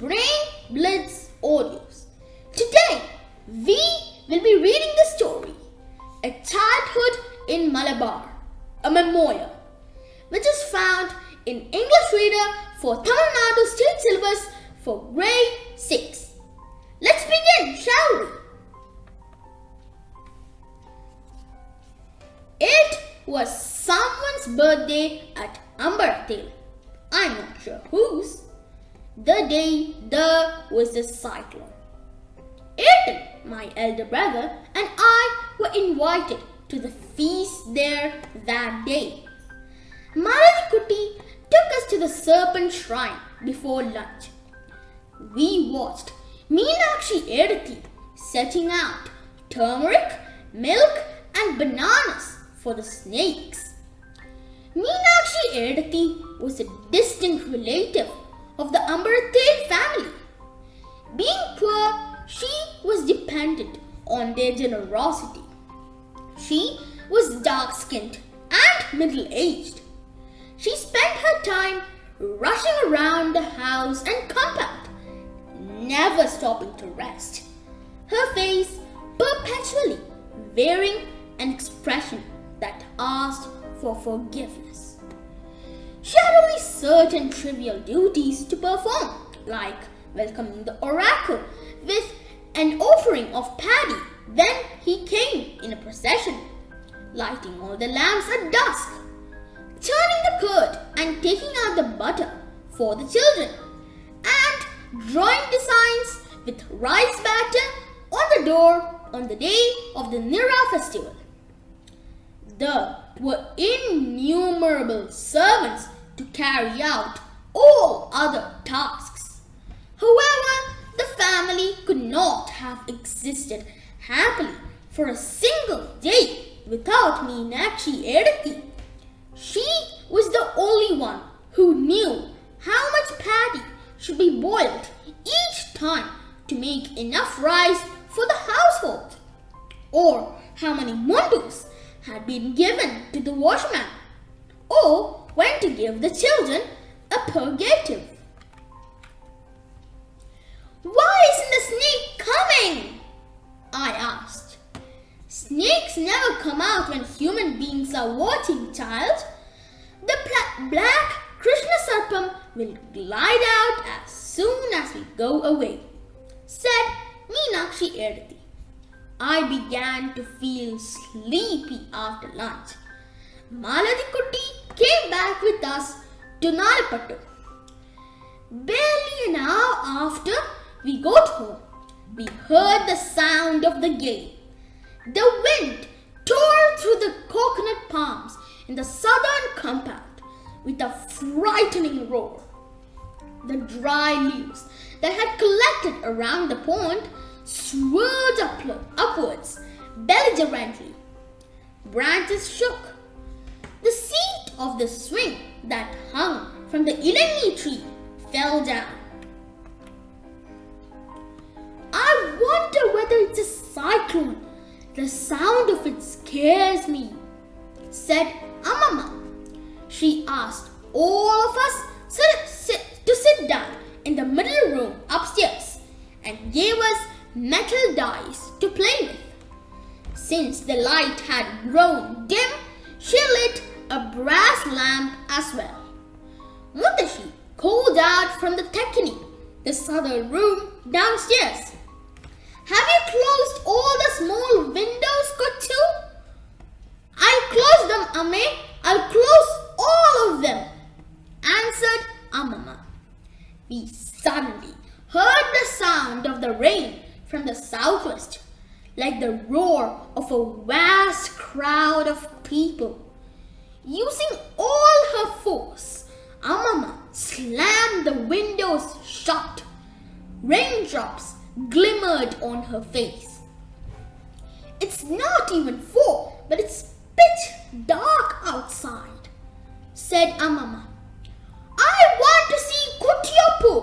Brain Blitz Audios. Today, we will be reading the story, A Childhood in Malabar-A Memoir, which is found in English Reader for Tamil Nadu State Syllabus for Grade 6. Let's begin, shall we? It was someone's birthday at Ambarattil. I'm not sure whose. The day there was a cyclone. Ayrton, my elder brother, and I were invited to the feast there that day. Madhavikutty took us to the serpent shrine before lunch. We watched Meenakshi setting out turmeric, milk and bananas for the snakes. Meenakshi was a distant relative of the Ambarattil family. Being poor, she was dependent on their generosity. She was dark-skinned and middle-aged. She spent her time rushing around the house and compound, never stopping to rest, her face perpetually wearing an expression that asked for forgiveness. She had only certain trivial duties to perform, like welcoming the oracle with an offering of paddy when he came in a procession, lighting all the lamps at dusk, churning the curd and taking out the butter for the children, and drawing designs with rice batter on the door on the day of the Nira festival. There were innumerable servants to carry out all other tasks. However, the family could not have existed happily for a single day without Meenakshi. She was the only one who knew how much paddy should be boiled each time to make enough rice for the household, or how many mundus had been given to the washman, or when to give the children a purgative. "Why isn't the snake coming?" I asked. "Snakes never come out when human beings are watching, child. The black Krishna Sarpam will glide out as soon as we go away," said Meenakshi. I began to feel sleepy after lunch. Madhavikutty came back with us to Narration. Barely an hour after we got home, we heard the sound of the gale. The wind tore through the coconut palms in the southern compound with a frightening roar. The dry leaves that had collected around the pond swirled upwards belligerently. Branches shook. The seat of the swing that hung from the ilangi tree fell down. "I wonder whether it's a cyclone. The sound of it scares me," said Amama. She asked all of us to sit down in the middle room upstairs and gave us metal dice to play with. Since the light had grown dim, she lit a brass lamp as well. Mutashi called out from the tekini, the southern room downstairs. "Have you closed all the small windows, Kochu?" "I'll close them, Amme. I'll close all of them," answered Amama. We suddenly heard the sound of the rain from the southwest, like the roar of a vast crowd of people. Using all her force, Amama slammed the windows shut. Raindrops glimmered on her face. "It's not even 4, but it's pitch dark outside," said Amama. "I want to see Kuttiappu,"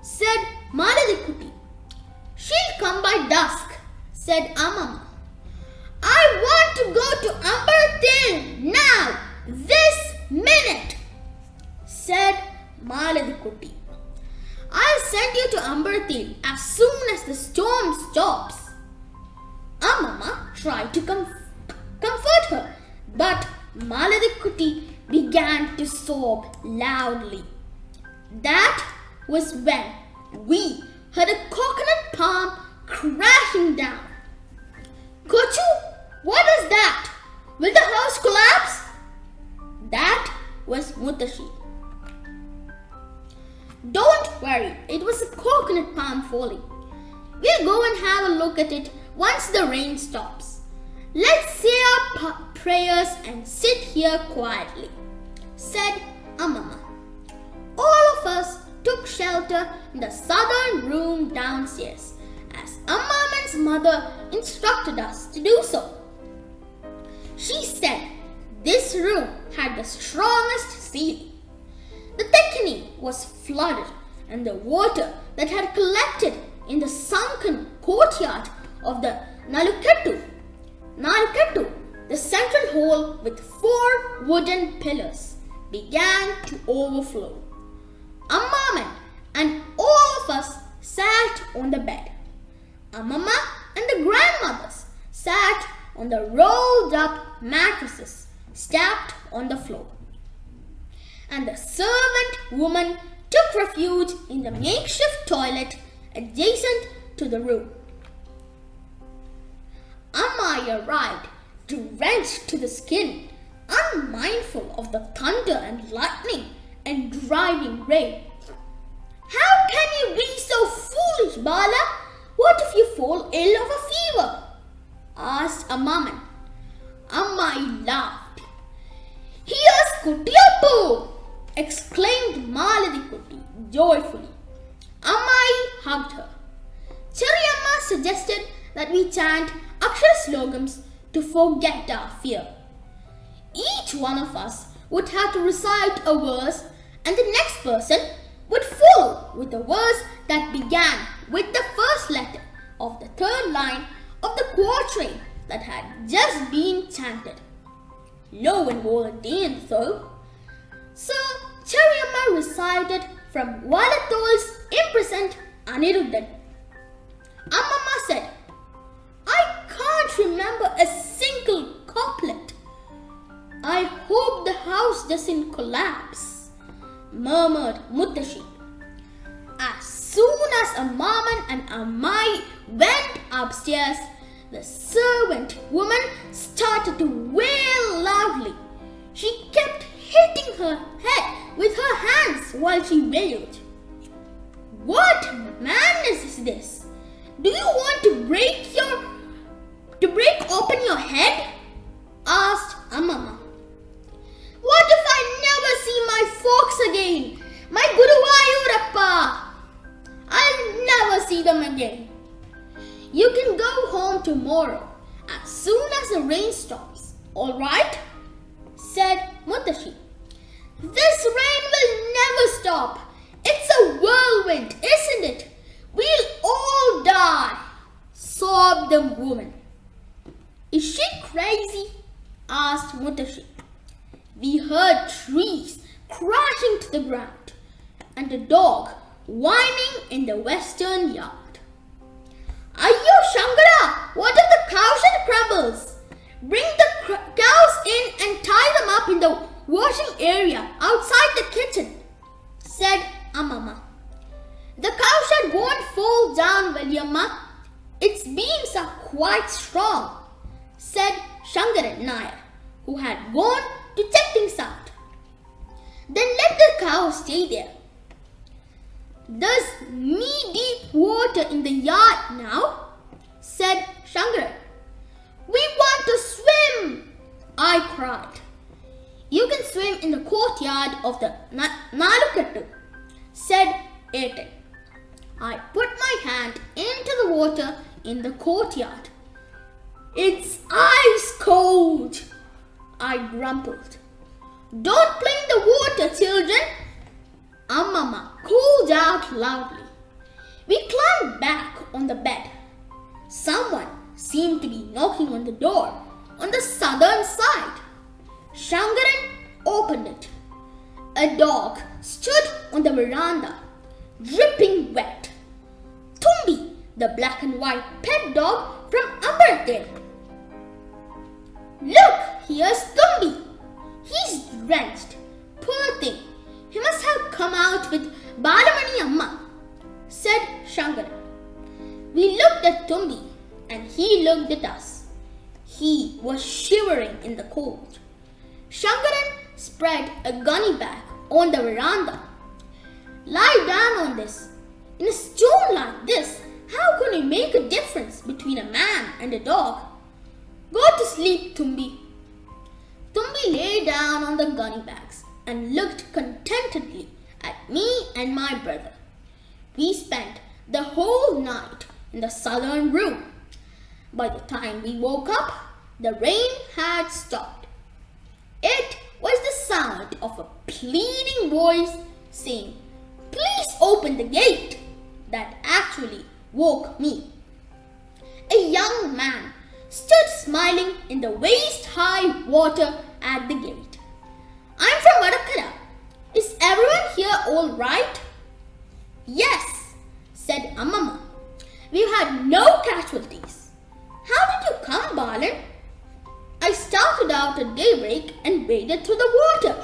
said Madhavikutty. "She'll come by dusk," said Amama. "I want to go to Ambarattil now, this minute," said Madhavikutty. "I'll send But Madhavikutty began to sob loudly. That was when we heard a coconut palm crashing down. Kochu, what is that? Will the house collapse? That was Mutashi. Don't worry, it was a coconut palm falling. We'll go and have a look at it once the rain stops. Let's say our prayers and sit here quietly, said Amama. All of us took shelter in the southern room downstairs, as Amma's mother instructed us to do so. She said this room had the strongest ceiling. The balcony was flooded, and the water that had collected in the sunken courtyard of the Narration, the central hall with 4 wooden pillars, began to overflow. Amman and all of us sat on the bed. Amama and the grandmothers sat on the rolled up mattresses stacked on the floor. And the servant woman took refuge in the makeshift toilet adjacent to the room. Amma arrived, drenched to the skin, unmindful of the thunder and lightning and driving rain. How can you be so foolish, Bala? What if you fall ill of a fever? Asked Amman. Amma laughed. Here's Kuttiyappu! Exclaimed Malavikutty joyfully. Amma hugged her. Cheriyamma suggested that we chant Akshara slogans to forget our fear. Each one of us would have to recite a verse, and the next person would follow with a verse that began with the first letter of the third line of the quatrain that had just been chanted. No one volunteered though. So Cheriyamma recited from Valathol's imprisoned Aniruddhan. Amama said, I can't remember a single couplet. I hope the house doesn't collapse, murmured Mutashi. As soon as Amman and Ammai went upstairs, the servant woman started to wail loudly. She kept hitting her head with her hands while she wailed. What madness is this? Do you want to break open your head? Asked Amama. What if I never see my folks again? My Guruvayurappa! I'll never see them again. You can go home tomorrow as soon as the rain stops, all right? Said Mutashi. This rain will never stop. It's a whirlwind, isn't it? We'll all die, sobbed the woman. Is she crazy? Asked Mutashi. We heard trees crashing to the ground and a dog whining in the western yard. Ayyo Shankara, what if the cowshed crumbles? Bring the cows in and tie them up in the washing area outside the kitchen, said Amama. The cowshed won't fall down, Valiamma. Its beams are quite strong, said Shankaran Nair, who had gone to check things out. Then let the cow stay there. There's knee-deep water in the yard now, said Shankaran. We want to swim, I cried. You can swim in the courtyard of the Nalukattu, said Aten. I put my hand into the water in the courtyard. It's ice cold, I grumbled. Don't play in the water, children, Amama called out loudly. We climbed back on the bed. Someone seemed to be knocking on the door on the southern side. Shankaran opened it. A dog stood on the veranda, dripping wet. Tumbi, the black and white pet dog from Ambaratale. Look, here's Tumbi. He's drenched. Poor thing. He must have come out with Balamani Amma, said Shankaran. We looked at Tumbi and he looked at us. He was shivering in the cold. Shankaran spread a gunny bag on the veranda. Lie down on this. In a storm like this, how can you make a difference between a man and a dog? Go to sleep, Tumbi. Tumbi lay down on the gunny bags and looked contentedly at me and my brother. We spent the whole night in the southern room. By the time we woke up, the rain had stopped. It was the sound of a pleading voice saying, "Please open the gate," that actually woke me. A young man stood smiling in the waist-high water at the gate. "I'm from Vadakkara. Is everyone here all right?" "Yes," said Ammamma. "We've had no casualties." "How did you come, Balan?" "I started out at daybreak and waded through the water."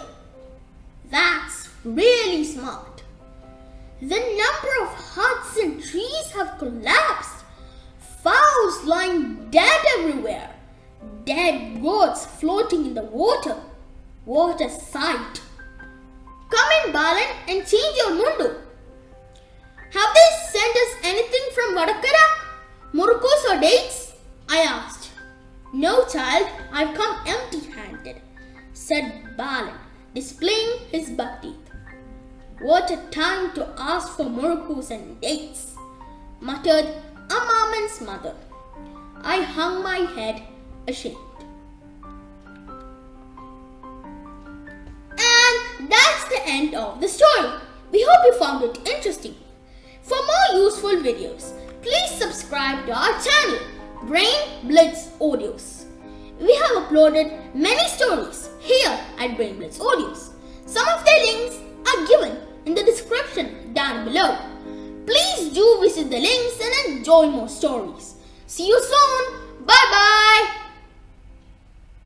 "That's really smart." "The number of huts and trees have collapsed. Fowls lying dead everywhere. Dead goats floating in the water. What a sight." "Come in, Balan, and change your mundu." "Have they sent us anything from Vadakkara? Murukkus or dates?" I asked. "No, child, I've come empty-handed," said Balan, displaying his buck teeth. "What a time to ask for murukkus and dates," muttered Ammaman's mother. I hung my head ashamed. And that's the end of the story. We hope you found it interesting. For more useful videos, please subscribe to our channel, Brain Blitz Audios. We have uploaded many stories here at Brain Blitz Audios. Some of their links are given in the description down below. Please do visit the links and enjoy more stories. See you soon. Bye bye.